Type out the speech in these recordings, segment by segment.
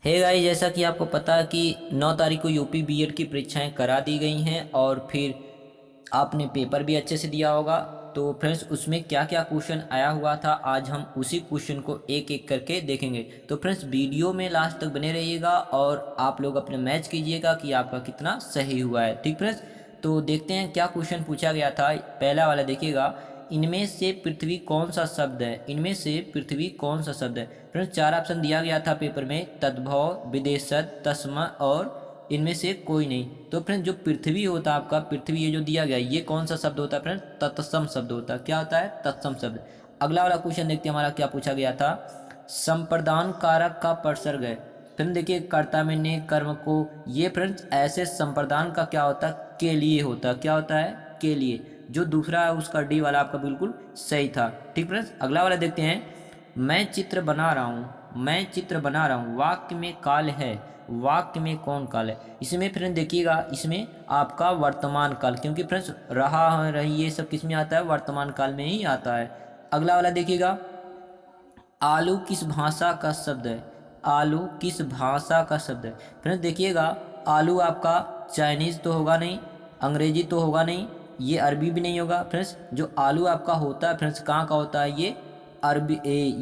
Hey guys, जैसा कि आपको पता है कि 9 तारीख को यूपी बीएड की परीक्षाएं करा दी गई हैं और फिर आपने पेपर भी अच्छे से दिया होगा। तो फ्रेंड्स, उसमें क्या क्या क्वेश्चन आया हुआ था आज हम उसी क्वेश्चन को एक एक करके देखेंगे। तो फ्रेंड्स, वीडियो में लास्ट तक बने रहिएगा और आप लोग अपने मैच कीजिएगा कि आपका कितना सही हुआ है। ठीक फ्रेंड्स, तो देखते हैं क्या क्वेश्चन पूछा गया था। पहला वाला देखिएगा, इनमें से पृथ्वी कौन सा शब्द है। इनमें से पृथ्वी कौन सा शब्द है। फ्रेंड्स, 4 ऑप्शन दिया गया था पेपर में, तद्भव, विदेशद, तस्मा और इनमें से कोई नहीं। तो फ्रेंड्स, जो पृथ्वी होता है आपका, पृथ्वी ये जो दिया गया ये कौन सा शब्द होता है फ्रेंड्स, तत्सम शब्द होता है। क्या होता है? तत्सम शब्द। अगला वाला क्वेश्चन देखते हैं हमारा क्या पूछा गया था। संप्रदान कारक का प्रसर्ग है। फ्रेंड देखिए, कर्ता में ने कर्म को, ये फ्रेंड्स ऐसे संप्रदान का क्या होता है, के लिए होता है। क्या होता है? के लिए। जो दूसरा है उसका डी वाला आपका बिल्कुल सही था। ठीक फ्रेंड्स, अगला वाला देखते हैं। मैं चित्र बना रहा हूँ, मैं चित्र बना रहा हूँ, वाक्य में काल है, वाक्य में कौन काल है। इसमें फ्रेंड देखिएगा, इसमें आपका वर्तमान काल, क्योंकि फ्रेंड्स रहा है, रही, ये सब किस में आता है? वर्तमान काल में ही आता है। अगला वाला देखिएगा, आलू किस भाषा का शब्द है। आलू किस भाषा का शब्द है। फ्रेंड्स देखिएगा, आलू आपका चाइनीज़ तो होगा नहीं, अंग्रेजी तो होगा नहीं, ये अरबी भी नहीं होगा। फ्रेंड्स, जो आलू आपका होता है फ्रेंड्स, कहाँ का होता है? ये अरबी,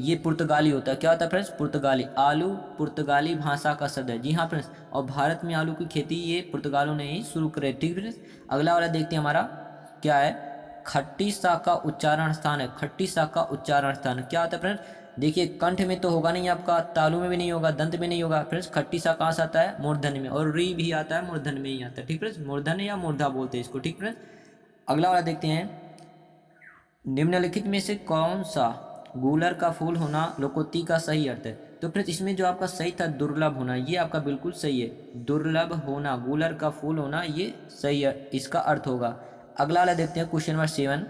ये पुर्तगाली होता है। क्या होता है फ्रेंड्स? पुर्तगाली। आलू पुर्तगाली भाषा का शब्द है। जी हाँ फ्रेंड्स, और भारत में आलू की खेती ये पुर्तगालों ने ही शुरू करे। ठीक फ्रेंड्स, अगला वाला देखते हैं हमारा क्या है। खट्टी सा का उच्चारण स्थान है। खट्टी सा का उच्चारण स्थान क्या होता है फ्रेंड्स? देखिए, कंठ में तो होगा नहीं आपका, तालु में भी नहीं होगा, दंत में नहीं होगा। फ्रेंड्स, खट्टी सा कहाँ से आता है? मूर्धन्य में, और री भी आता है मूर्धन्य में ही आता है। ठीक फ्रेंड्स, मूर्धन्य या मूर्धा बोलते हैं इसको। ठीक फ्रेंड्स, अगला वाला देखते हैं। निम्नलिखित में से कौन सा गूलर का फूल होना लोकोक्ति का सही अर्थ है। तो फ्रेंड्स, इसमें जो आपका सही था दुर्लभ होना, ये आपका बिल्कुल सही है। दुर्लभ होना, गूलर का फूल होना, ये सही है, इसका अर्थ होगा। अगला वाला देखते हैं क्वेश्चन नंबर 7।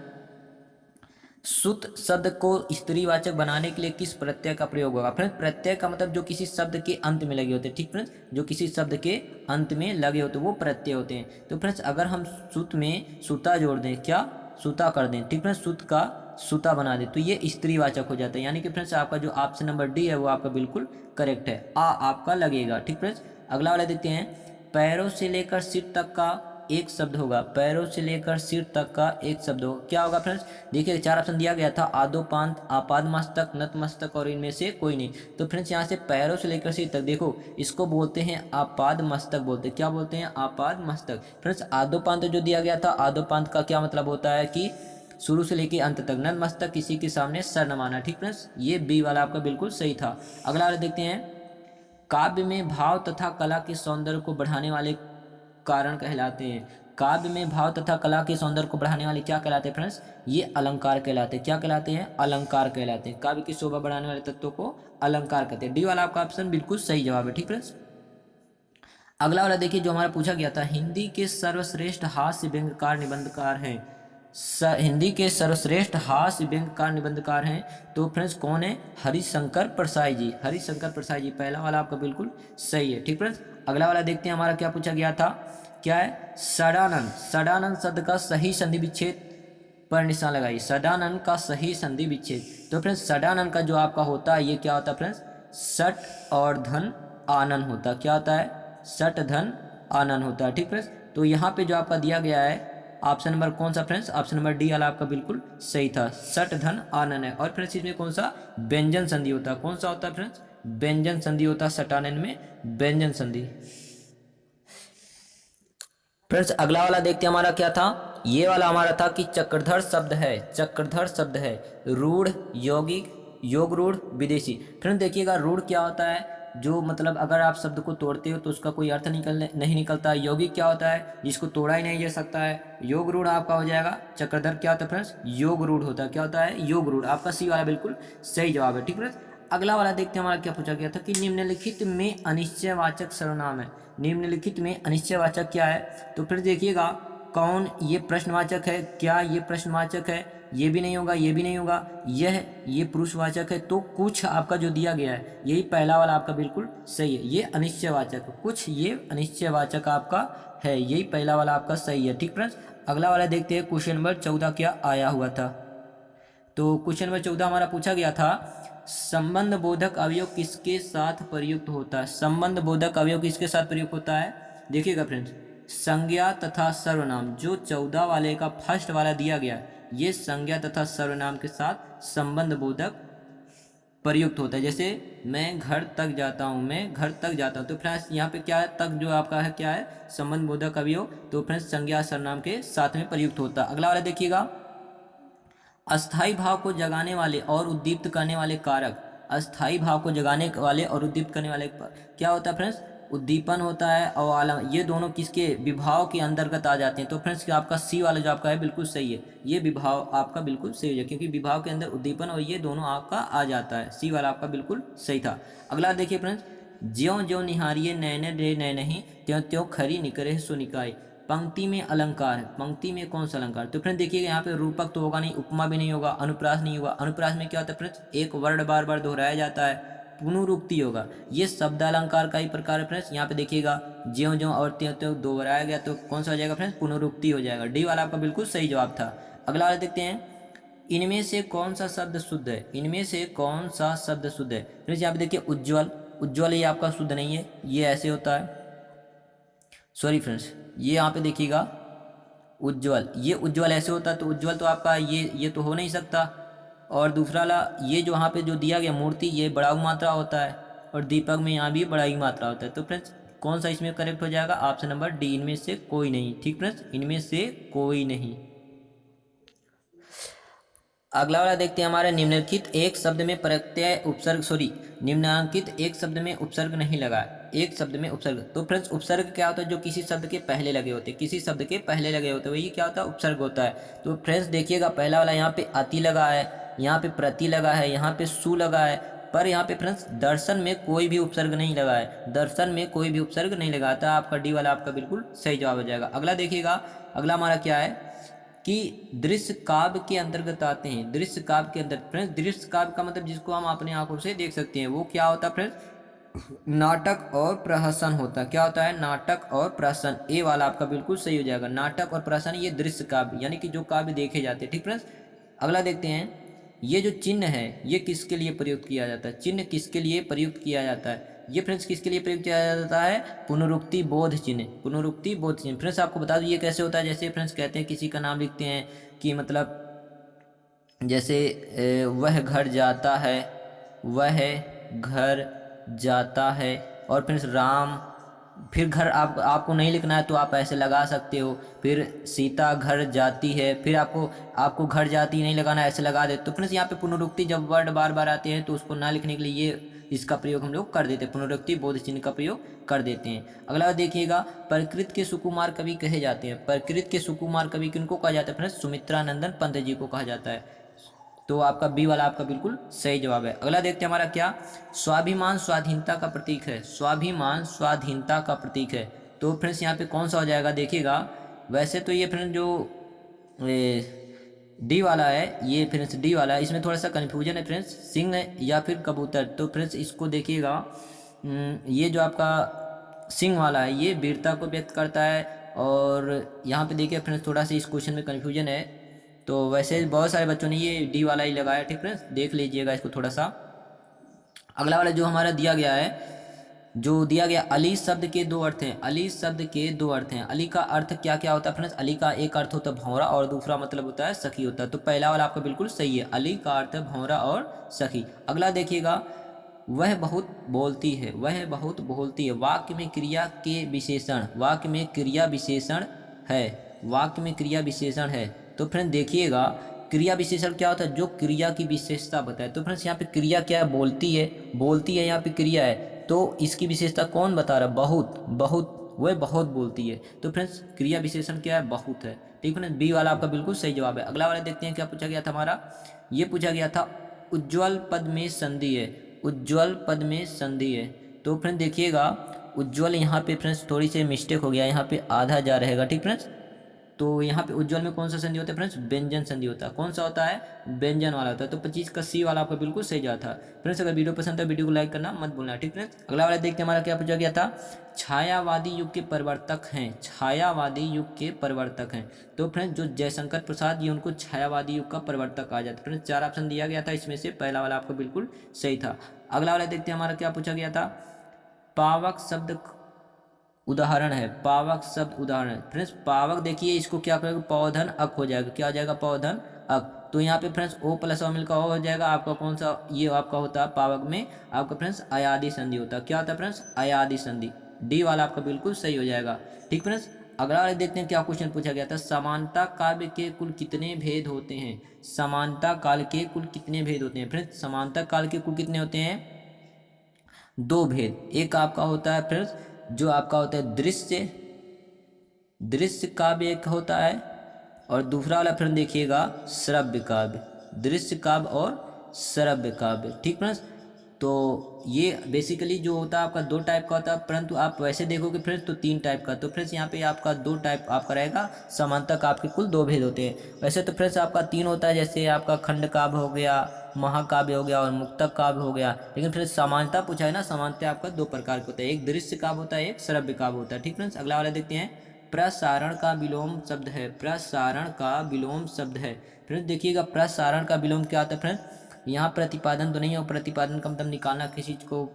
सुत शब्द को स्त्रीवाचक बनाने के लिए किस प्रत्यय का प्रयोग होगा। फ्रेंड्स, प्रत्यय का मतलब जो किसी शब्द के अंत में लगे होते हैं। ठीक फ्रेंड्स, जो किसी शब्द के अंत में लगे होते हैं वो प्रत्यय होते हैं। तो फ्रेंड्स, अगर हम सुत में सुता जोड़ दें, क्या सुता कर दें, ठीक फ्रेंड्स, सुत का सुता बना दें, तो ये स्त्रीवाचक हो जाता है। यानी कि फ्रेंड्स, आपका जो ऑप्शन नंबर डी है वो आपका बिल्कुल करेक्ट है, आ आपका लगेगा। ठीक फ्रेंड्स, अगला वाला देखते हैं। पैरों से लेकर सिर तक का एक शब्द होगा। पैरों से लेकर सिर तक का एक शब्द होगा। क्या होगा फ्रेंड्स? देखिए, 4 ऑप्शन दिया गया था, आदोपांत, आपाद मस्तक, नतमस्तक और इनमें से कोई नहीं। तो फ्रेंड्स, यहाँ से पैरों से लेकर सिर तक, देखो इसको बोलते हैं आपाद मस्तक बोलते हैं। क्या बोलते हैं? आपाद मस्तक। फ्रेंड्स, आदोपांत जो दिया गया था, आदोपांत का क्या मतलब होता है कि शुरू से लेकर अंत तक, नतमस्तक किसी के सामने सर नमाना। ठीक फ्रेंड्स, ये बी वाला आपका बिल्कुल सही था। अगला वाला देखते हैं। काव्य में भाव तथा कला के सौंदर्य को बढ़ाने वाले कारण कहलाते हैं। काव्य में भाव तथा कला के सौंदर्य को बढ़ाने वाले क्या कहलाते हैं फ्रेंड्स? ये अलंकार कहलाते हैं। क्या कहलाते हैं? अलंकार कहलाते हैं। काव्य की शोभा बढ़ाने वाले तत्वों को अलंकार कहते हैं। डी वाला आपका ऑप्शन बिल्कुल सही जवाब है। ठीक फ्रेंड्स, अगला वाला देखिए जो हमारा पूछा गया था। हिंदी के सर्वश्रेष्ठ हास्य व्यंग्यकार निबंधकार हैं। हिंदी के सर्वश्रेष्ठ हास्य व्यंग्यकार निबंधकार हैं, तो फ्रेंड्स कौन है? हरिशंकर परसाई जी। हरिशंकर परसाई जी, पहला वाला आपका बिल्कुल सही है। ठीक फ्रेंड्स, अगला वाला देखते हैं हमारा क्या पूछा गया था। क्या है? सडानंद। सडानंद शब्द का सही संधि विच्छेद पर निशान लगाइए। सडानंद का सही संधि विच्छेद। तो फ्रेंड्स, सडानंद का जो आपका होता है ये क्या होता है फ्रेंड्स? सट और धन आनंद होता है। क्या होता है? सट धन आनंद होता है। ठीक फ्रेंड्स, तो यहाँ पे जो आपका दिया गया है ऑप्शन नंबर कौन सा फ्रेंड्स? ऑप्शन नंबर डी वाला आपका बिल्कुल सही था, सट धन आनंद है। और फ्रेंड्स, इसमें कौन सा व्यंजन संधि होता है? कौन सा होता है फ्रेंड्स? व्यंजन संधि होता है सटानंद में, व्यंजन संधि। फ्रेंड्स, अगला वाला देखते हैं हमारा क्या था। ये वाला हमारा था कि चक्रधर शब्द है, चक्रधर शब्द है, रूढ़, यौगिक, योग रूढ़, विदेशी। फ्रेंड्स देखिएगा, रूढ़ क्या होता है? जो मतलब अगर आप शब्द को तोड़ते हो तो उसका कोई अर्थ नहीं निकलता है। यौगिक क्या होता है? जिसको तोड़ा ही नहीं जा सकता है। योग रूढ़ आपका हो जाएगा। चक्रधर क्या होता है फ्रेंड्स? योग रूढ़ होता है। क्या होता है? योग रूढ़। आपका सी वाला बिल्कुल सही जवाब है। ठीक फ्रेंड्स, अगला वाला देखते हैं हमारा क्या पूछा गया था कि निम्नलिखित में अनिश्चयवाचक सर्वनाम है। निम्नलिखित में अनिश्चयवाचक क्या है? तो फिर देखिएगा, कौन ये प्रश्नवाचक है? क्या ये प्रश्नवाचक है? ये भी नहीं होगा, ये भी नहीं होगा। ये पुरुषवाचक है। तो कुछ आपका जो दिया गया है यही पहला वाला आपका बिल्कुल सही है। ये अनिश्चयवाचक, कुछ ये अनिश्चयवाचक आपका है, यही पहला वाला आपका सही है। ठीक फ्रेंड्स, अगला वाला देखते हैं क्वेश्चन नंबर 14 क्या आया हुआ था। तो क्वेश्चन नंबर 14 हमारा पूछा गया था। संबंध बोधक अवयव किसके साथ प्रयुक्त होता है? संबंध बोधक अवयव किसके साथ प्रयुक्त होता है? देखिएगा फ्रेंड्स, संज्ञा तथा सर्वनाम, जो 14 वाले का फर्स्ट वाला दिया गया है, ये संज्ञा तथा सर्वनाम के साथ संबंध बोधक प्रयुक्त होता है। जैसे मैं घर तक जाता हूँ, मैं घर तक जाता हूँ, तो फ्रेंड्स यहाँ पे क्या है, तक जो आपका है क्या है, संबंध बोधक अवयव, तो फ्रेंड्स संज्ञा सर्वनाम के साथ में प्रयुक्त होता है। अगला वाला देखिएगा, अस्थाई भाव को जगाने वाले और उद्दीप्त करने वाले कारक। अस्थाई भाव को जगाने वाले और उद्दीप्त करने वाले क्या होता है फ्रेंड्स? उद्दीपन होता है और आलम, ये दोनों किसके विभाव के अंतर्गत आ जाते हैं? तो फ्रेंड्स आपका सी वाला जो आपका है बिल्कुल सही है, ये विभाव आपका बिल्कुल सही है, क्योंकि विभाव के अंदर उद्दीपन और ये दोनों आपका आ जाता है। सी वाला आपका बिल्कुल सही था। अगला देखिए फ्रेंड्स, ज्यों ज्यों निहारिये नैन रे नैनहि, त्यों त्यों खरी निकरे सो निकाय। पंक्ति में अलंकार है, पंक्ति में कौन सा अलंकार? तो फ्रेंड देखिएगा यहाँ पे रूपक तो होगा नहीं, उपमा भी नहीं होगा, अनुप्रास नहीं होगा। अनुप्रास में क्या होता है फ्रेंड्स? एक वर्ड बार बार दोहराया जाता है, पुनरुक्ति होगा। ये शब्द अलंकार का ही प्रकार है फ्रेंड्स। यहाँ पे देखिएगा, ज्यों ज्यों और त्यों त्यों दोहराया गया, तो कौन सा हो जाएगा फ्रेंड्स? पुनरुक्ति हो जाएगा। डी वाला आपका बिल्कुल सही जवाब था। अगला वाला देखते हैं, इनमें से कौन सा शब्द शुद्ध है? इनमें से कौन सा शब्द शुद्ध है? फ्रेंड्स यहाँ पे देखिए, उज्ज्वल, उज्ज्वल ये आपका शुद्ध नहीं है, ये ऐसे होता है, सॉरी फ्रेंड्स, ये यहाँ पे देखिएगा उज्ज्वल, ये उज्ज्वल ऐसे होता है, तो उज्ज्वल तो आपका ये तो हो नहीं सकता। और दूसरा ला, ये जो यहाँ पे जो दिया गया मूर्ति, ये बड़ा मात्रा होता है, और दीपक में यहाँ भी बड़ा ही मात्रा होता है। तो फ्रेंड्स कौन सा इसमें करेक्ट हो जाएगा? ऑप्शन नंबर डी, इनमें से कोई नहीं। ठीक फ्रेंड्स, इनमें से कोई नहीं। अगला वाला देखते हैं, हमारे निम्नलिखित एक शब्द में प्रत्यय उपसर्ग, सॉरी निम्नांकित एक शब्द में उपसर्ग नहीं लगा, एक शब्द में उपसर्ग। तो फ्रेंड्स उपसर्ग क्या होता है? जो किसी शब्द के पहले लगे होते हैं, किसी शब्द के पहले लगे होते हैं, वही क्या होता है? उपसर्ग होता है। तो फ्रेंड्स देखिएगा, पहला वाला यहाँ पे अति लगा है, यहाँ पे प्रति लगा है, यहाँ पे सु लगा है, पर यहाँ पे फ्रेंड्स दर्शन में कोई भी उपसर्ग नहीं लगा है, दर्शन में कोई भी उपसर्ग नहीं लगा था। आपका डी वाला आपका बिल्कुल सही जवाब हो जाएगा। अगला देखिएगा, अगला हमारा क्या है कि दृश्य काव्य के अंतर्गत आते हैं। दृश्य काव्य के अंदर फ्रेंड्स, दृश्य काव्य का मतलब जिसको हम अपने आंखों से देख सकते हैं, वो क्या होता है फ्रेंड्स? नाटक और प्रहसन होता है। क्या होता है? नाटक और प्रहसन। ए वाला आपका बिल्कुल सही हो जाएगा। नाटक और प्रहसन ये दृश्य काव्य, यानी कि जो काव्य देखे जाते हैं। ठीक फ्रेंड्स, अगला देखते हैं, ये जो चिन्ह है ये किसके लिए प्रयुक्त किया जाता है? चिन्ह किसके लिए प्रयुक्त किया जाता है? ये फ्रेंड्स किसके लिए प्रयुक्त किया जाता है? पुनरुक्ति बोध चिन्ह, पुनरुक्ति बोध चिन्ह। फ्रेंड्स आपको बता दूं ये कैसे होता है। जैसे फ्रेंड्स कहते हैं, किसी का नाम लिखते हैं कि मतलब जैसे वह घर जाता है, वह घर जाता है, और फिर राम, फिर घर आपको नहीं लिखना है तो आप ऐसे लगा सकते हो। फिर सीता घर जाती है, फिर आपको घर जाती नहीं लगाना, ऐसे लगा दे। तो फ्रेंड्स यहाँ पे पुनरुक्ति जब वर्ड बार बार आते हैं तो उसको ना लिखने के लिए ये इसका प्रयोग हम लोग कर देते हैं, पुनरुक्ति बोध चिन्ह का प्रयोग कर देते हैं। अगला देखिएगा, प्रकृत के सुकुमार कवि कहे जाते हैं। प्रकृत के सुकुमार कवि किनको कहा जाता है फ्रेंड्स? सुमित्रा नंदन पंत जी को कहा जाता है। तो आपका बी वाला आपका बिल्कुल सही जवाब है। अगला देखते हैं हमारा क्या, स्वाभिमान स्वाधीनता का प्रतीक है। स्वाभिमान स्वाधीनता का प्रतीक है। तो फ्रेंड्स यहाँ पे कौन सा हो जाएगा? देखिएगा, वैसे तो ये फ्रेंड्स जो डी वाला है, ये फ्रेंड्स डी वाला है, इसमें थोड़ा सा कन्फ्यूजन है फ्रेंड्स, सिंह या फिर कबूतर। तो फ्रेंड्स इसको देखिएगा, ये जो आपका सिंह वाला है ये वीरता को व्यक्त करता है, और यहाँ पे देखिए फ्रेंड्स थोड़ा सा इस क्वेश्चन में कन्फ्यूजन है। तो वैसे बहुत सारे बच्चों ने ये डी वाला ही लगाया। ठीक फ्रेंड्स, देख लीजिएगा इसको थोड़ा सा। अगला वाला जो हमारा दिया गया है, जो दिया गया, अली शब्द के दो अर्थ हैं। अली शब्द के दो अर्थ हैं। अली का अर्थ क्या क्या होता है फ्रेंड्स? अली का एक अर्थ होता है भंवरा, और दूसरा मतलब होता है सखी होता है। तो पहला वाला आपका बिल्कुल सही है, अली का अर्थ है भंवरा और सखी। अगला देखिएगा, वह बहुत बोलती है। वह बहुत बोलती है, वाक्य में क्रिया के विशेषण, वाक्य में क्रिया विशेषण है, वाक्य में क्रिया विशेषण है। तो फ्रेंड देखिएगा, क्रिया विशेषण क्या होता है? जो क्रिया की विशेषता बताए। तो फ्रेंड्स यहाँ पे क्रिया क्या है? बोलती है, बोलती है यहाँ पे क्रिया है, तो इसकी विशेषता कौन बता रहा है? बहुत, बहुत, वह बहुत बोलती है। तो फ्रेंड्स क्रिया विशेषण क्या है? बहुत है। ठीक है, बी वाला आपका बिल्कुल सही जवाब है। अगला वाला देखते हैं क्या पूछा गया था हमारा, ये पूछा गया था उज्ज्वल पद में संधि है। उज्ज्वल पद में संधि है। तो फ्रेंड देखिएगा, उज्ज्वल यहाँ पे फ्रेंड्स थोड़ी सी मिस्टेक हो गया, यहाँ पे आधा जा रहेगा। ठीक फ्रेंड्स, तो यहाँ पे उज्ज्वल में कौन सा संधि होता है फ्रेंड्स, व्यंजन संधि होता है। कौन सा होता है, व्यंजन वाला होता है। तो 25 का सी वाला आपका बिल्कुल सही जवाब था। फ्रेंड्स अगर वीडियो पसंद है वीडियो को लाइक करना मत भूलना, ठीक फ्रेंड्स। अगला वाला देखते हैं हमारा क्या पूछा गया था, छायावादी युग के प्रवर्तक हैं, छायावादी युग के प्रवर्तक हैं। तो फ्रेंड्स जो जयशंकर प्रसाद ये उनको छायावादी युग का प्रवर्तक कहा जाता है। फ्रेंड्स 4 ऑप्शन दिया गया था, इसमें से पहला वाला आपका बिल्कुल सही था। अगला वाला देखते हैं हमारा क्या पूछा गया था, पावक शब्द उदाहरण है, पावक शब्द उदाहरण है। फ्रेंड्स पावक देखिए इसको क्या करेगा, पौधन अक हो जाएगा, क्या हो जाएगा, पौधन अक। तो यहाँ पे फ्रेंड्स ओ प्लस ओ मिलकर ओ हो जाएगा आपका, कौन सा, ये आपका होता है पावक में आपका फ्रेंड्स अयादी संधि होता है। क्या होता है फ्रेंड्स, अयादी संधि। डी वाला आपका बिल्कुल सही हो जाएगा, ठीक फ्रेंड्स। अगला वाले देखते हैं क्या क्वेश्चन पूछा गया था, समानता काव्य के कुल कितने भेद होते हैं, समानता काल के कुल कितने भेद होते हैं। फ्रेंड्स समानता काल के कुल कितने होते हैं, 2 भेद। एक आपका होता है फ्रेंड्स जो आपका होता है दृश्य, दृश्य काव्य एक होता है, और दूसरा वाला फ्रेंड देखिएगा श्रव्य काव्य, दृश्य काव्य और श्रव्य काव्य, ठीक फ्रेंड्स। तो ये बेसिकली जो होता है आपका 2 टाइप का होता है, परंतु आप वैसे देखोगे फ्रेंड्स तो 3 टाइप का। तो फ्रेंड्स यहाँ पे आपका 2 टाइप आपका रहेगा, समांतक आपके कुल 2 भेद होते हैं। वैसे तो फ्रेंड्स आपका 3 होता है, जैसे आपका खंड काव्य हो गया, महाकाव्य हो गया और मुक्तक काव्य हो गया। लेकिन फ्रेंड्स समानता पूछा है ना, समानता आपका 2 प्रकार का होता है, एक दृश्य काव्य होता है, एक श्रव्य काव्य होता है, ठीक फ्रेंड्स। अगला वाला देखते हैं, प्रसारण का विलोम शब्द है, प्रसारण का विलोम शब्द है। फ्रेंड्स देखिएगा प्रसारण का विलोम क्या होता है फ्रेंड्स, यहाँ प्रतिपादन तो नहीं हो, प्रतिपादन का मतलब निकालना, किसी चीज को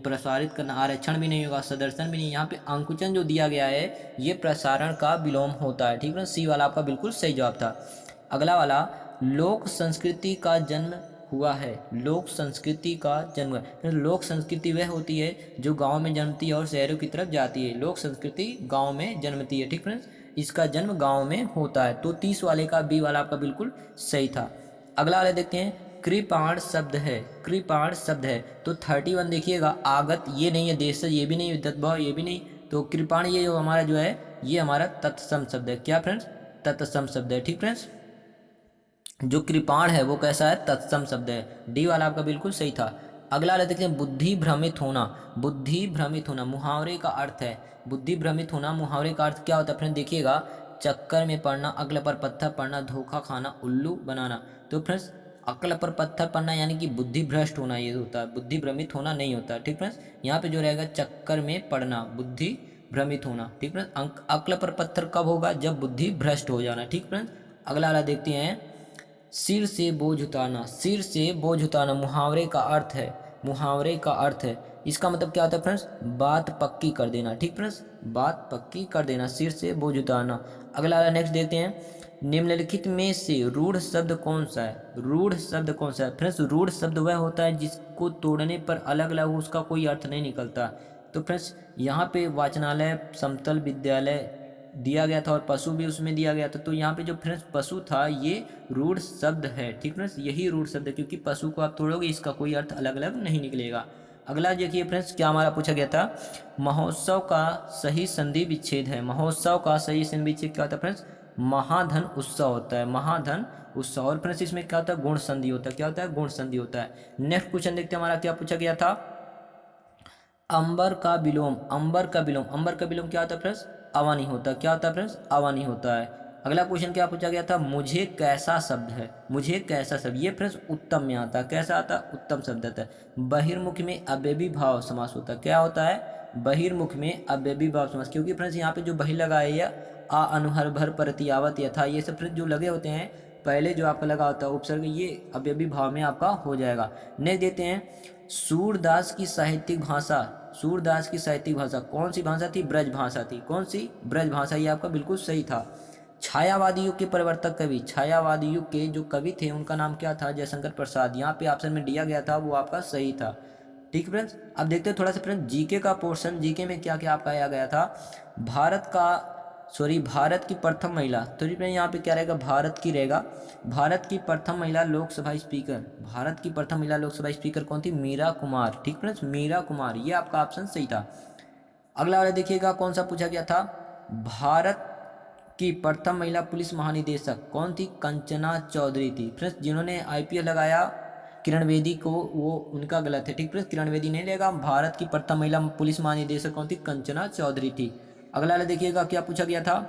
प्रसारित करना, आरक्षण भी नहीं होगा, सदर्शन भी नहीं। यहाँ पे अंकुचन जो दिया गया है ये प्रसारण का विलोम होता है, ठीक है। सी वाला आपका बिल्कुल सही जवाब था। अगला वाला, लोक संस्कृति का जन्म हुआ है, लोक संस्कृति का जन्म। लोक संस्कृति वह होती है जो गांव में जन्मती है और शहरों की तरफ जाती है, लोक संस्कृति गांव में जन्मती है, ठीक फ्रेंड्स। इसका जन्म गांव में होता है। तो 30 वाले का बी वाला आपका बिल्कुल सही था। अगला वाले देखते हैं, कृपाण शब्द है, कृपाण शब्द है। तो 31 देखिएगा, आगत ये नहीं है, देशज ये भी नहीं है, तद्भव ये भी नहीं। तो कृपाण ये जो हमारा जो है ये हमारा तत्सम शब्द है, क्या फ्रेंड्स, तत्सम शब्द है, ठीक फ्रेंड्स। जो कृपाण है वो कैसा है, तत्सम शब्द है। डी वाला आपका बिल्कुल सही था। अगला वाला देखते हैं, बुद्धि भ्रमित होना, बुद्धि भ्रमित होना मुहावरे का अर्थ है, बुद्धि भ्रमित होना मुहावरे का अर्थ क्या होता है फ्रेंड, देखिएगा चक्कर में पड़ना, अक्ल पर पत्थर पड़ना, धोखा खाना, उल्लू बनाना। तो फ्रेंड्स अक्ल पर पत्थर पड़ना यानी कि बुद्धि भ्रष्ट होना ये होता है, बुद्धि भ्रमित होना नहीं होता, ठीक फ्रेंड्स। यहाँ पे जो रहेगा चक्कर में पड़ना, बुद्धि भ्रमित होना, ठीक फ्रेंड्स। अक्ल पर पत्थर कब होगा, जब बुद्धि भ्रष्ट हो जाना, ठीक फ्रेंड्स। अगला वाला देखते हैं, सिर से बोझ उतारना, सिर से बोझ उतारना मुहावरे का अर्थ है, मुहावरे का अर्थ है। इसका मतलब क्या होता है फ्रेंड्स, बात पक्की कर देना, ठीक फ्रेंड्स, बात पक्की कर देना, सिर से बोझ उतारना। अगला वाला नेक्स्ट देखते हैं, निम्नलिखित में से रूढ़ शब्द कौन सा है, रूढ़ शब्द कौन सा है। फ्रेंड्स रूढ़ शब्द वह होता है जिसको तोड़ने पर अलग अलग उसका कोई अर्थ नहीं निकलता। तो फ्रेंड्स यहाँ पे वाचनालय, समतल विद्यालय दिया गया था और पशु भी उसमें दिया गया था। तो यहाँ पे जो फ्रेंड्स पशु था ये रूढ़ शब्द है, ठीक फ्रेंड्स, यही रूढ़ शब्द है, क्योंकि पशु को आप तोड़ोगे इसका कोई अर्थ अलग अलग नहीं निकलेगा। अगला देखिए फ्रेंड्स क्या हमारा पूछा गया था, महोत्सव का सही संधि विच्छेद है, महोत्सव का सही संधि विच्छेद क्या होता है फ्रेंड्स, महाधन उत्सव होता है, महाधन उत्सव। और फ्रेंड्स इसमें क्या होता है, गुण संधि होता है, क्या होता है, गुण संधि होता है। नेक्स्ट क्वेश्चन देखते हैं हमारा क्या पूछा गया था, अंबर का विलोम, अंबर का विलोम, अंबर का विलोम क्या होता है फ्रेंड्स, अवानी होता है, क्या होता है फ्रेंड्स, अवानी होता है। अगला क्वेश्चन क्या पूछा गया था, मुझे कैसा शब्द है, मुझे कैसा शब्द, ये फ्रेंड्स उत्तम में आता है, कैसा आता है, उत्तम शब्द आता है। बहिर्मुख में अव्ययी भाव समास होता है, क्या होता है, बहिर्मुख में अव्ययी भाव समास, क्योंकि फ्रेंड्स यहाँ पे जो बहि लगा है या आ अनुहर भर प्रतियावत यथा, ये सब फ्रेंड्स जो लगे होते हैं पहले जो आपका लगा होता है उपसर्ग, ये अव्ययी भाव में आपका हो जाएगा। नेक्स्ट देते हैं, सूरदास की साहित्यिक भाषा, सूरदास की साहित्यिक भाषा कौन सी भाषा थी, ब्रज भाषा थी, कौन सी, ब्रज भाषा, ये आपका बिल्कुल सही था। छायावादी युग के प्रवर्तक कवि, छायावादी युग के जो कवि थे उनका नाम क्या था, जयशंकर प्रसाद, यहाँ पे ऑप्शन में दिया गया था वो आपका सही था, ठीक फ्रेंड्स। अब देखते हैं थोड़ा सा फ्रेंड्स जीके का पोर्शन, जीके में क्या क्या आपका आया गया था, भारत की प्रथम महिला, तो यहाँ पे क्या रहेगा, भारत की रहेगा, भारत की प्रथम महिला लोकसभा स्पीकर, भारत की प्रथम महिला लोकसभा स्पीकर कौन थी, मीरा कुमार, ठीक फ्रेंड्स, मीरा कुमार, ये आपका ऑप्शन सही था। अगला वाला देखिएगा कौन सा पूछा गया था, भारत की प्रथम महिला पुलिस महानिदेशक कौन थी, कंचना चौधरी थी। फ्रेंड्स जिन्होंने आईपीएस लगाया किरण बेदी को, वो उनका गलत है, ठीक फ्रेंड्स, किरण बेदी नहीं लेगा। भारत की प्रथम महिला पुलिस महानिदेशक कौन थी, कंचना चौधरी थी। अगला वाला देखिएगा क्या पूछा गया था,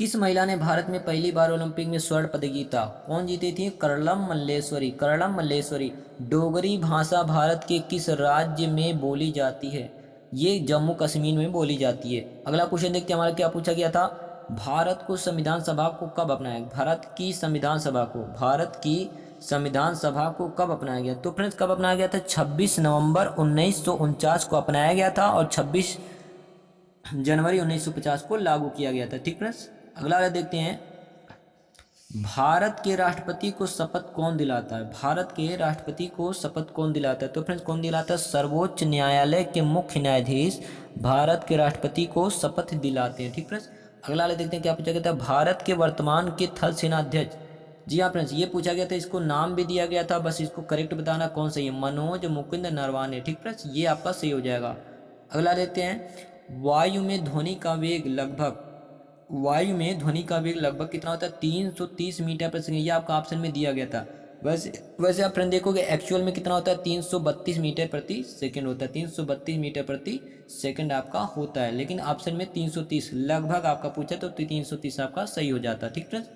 किस महिला ने भारत में पहली बार ओलंपिक में स्वर्ण पदक जीता? कौन जीती थी? कर्णम मल्लेश्वरी। कर्णम मल्लेश्वरी। डोगरी भाषा भारत के किस राज्य में बोली जाती है? ये जम्मू कश्मीर में बोली जाती है। अगला क्वेश्चन देखते हैं हमारा क्या पूछा गया था। भारत को संविधान सभा को कब अपनाया? भारत की संविधान सभा को कब अपनाया गया? तो फ्रेंड्स कब अपनाया गया था? 26 नवंबर 1949 को अपनाया गया था और 26 जनवरी 1950 को लागू किया गया था। ठीक फ्रेंड्स, अगला वाला देखते हैं। भारत के राष्ट्रपति को शपथ कौन दिलाता है? भारत के राष्ट्रपति को शपथ कौन दिलाता है? तो फ्रेंड्स कौन दिलाता है? सर्वोच्च न्यायालय के मुख्य न्यायाधीश भारत के राष्ट्रपति को शपथ दिलाते हैं। ठीक फ्रेंड्स, अगला वाला देखते हैं क्या पूछा गया था। भारत के वर्तमान के थल सेनाध्यक्ष, जी हाँ फ्रेंड्स ये पूछा गया था, इसको नाम भी दिया गया था, बस इसको करेक्ट बताना कौन सही है। मनोज मुकुंद नरवाने। ठीक फ्रेंड्स, ये आपका सही हो जाएगा। अगला देखते हैं। वायु में ध्वनि का वेग लगभग कितना होता है? 330 मीटर प्रति सेकंड। ये आपका ऑप्शन में दिया गया था। वैसे आप फ्रेंड देखोगे एक्चुअल में कितना होता है? 332 मीटर प्रति सेकंड होता है। 332 मीटर प्रति सेकंड आपका होता है, लेकिन ऑप्शन में 330 लगभग आपका पूछा तो 330 आपका सही हो जाता है। ठीक फ्रेंड्स,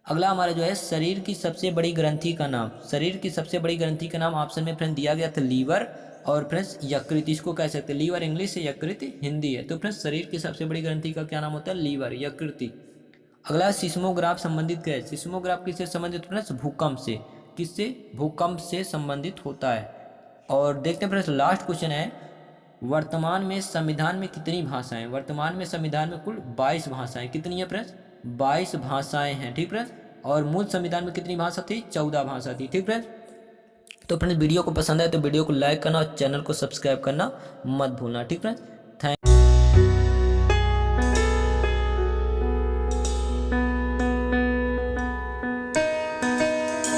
अगला हमारा जो है शरीर की सबसे बड़ी ग्रंथि का नाम। शरीर की सबसे बड़ी ग्रंथि का नाम ऑप्शन में फ्रेंड दिया गया था लीवर और फ्रेंड्स यकृत, इसको कह सकते हैं। लीवर इंग्लिश से, यकृत हिंदी है। तो फ्रेंड्स शरीर की सबसे बड़ी ग्रंथि का क्या नाम होता है? लीवर, यकृति। अगला सिस्मोग्राफ संबंधित क्या है? सिस्मोग्राफ किससे संबंधित? फ्रेंड्स भूकंप से। किससे? भूकंप से संबंधित होता है। और देखते हैं फ्रेंड्स लास्ट क्वेश्चन है। वर्तमान में संविधान में कितनी भाषाएं? वर्तमान में संविधान में कुल 22 भाषाएं। कितनी है फ्रेंड्स? 22 भाषाएं हैं। ठीक फ्रेंड्स, और मूल संविधान में कितनी भाषा थी? 14 भाषा थी। ठीक फ्रेंड्स, तो फ्रेंड्स वीडियो को पसंद आए तो वीडियो को लाइक करना और चैनल को सब्सक्राइब करना मत भूलना। ठीक फ्रेंड्स।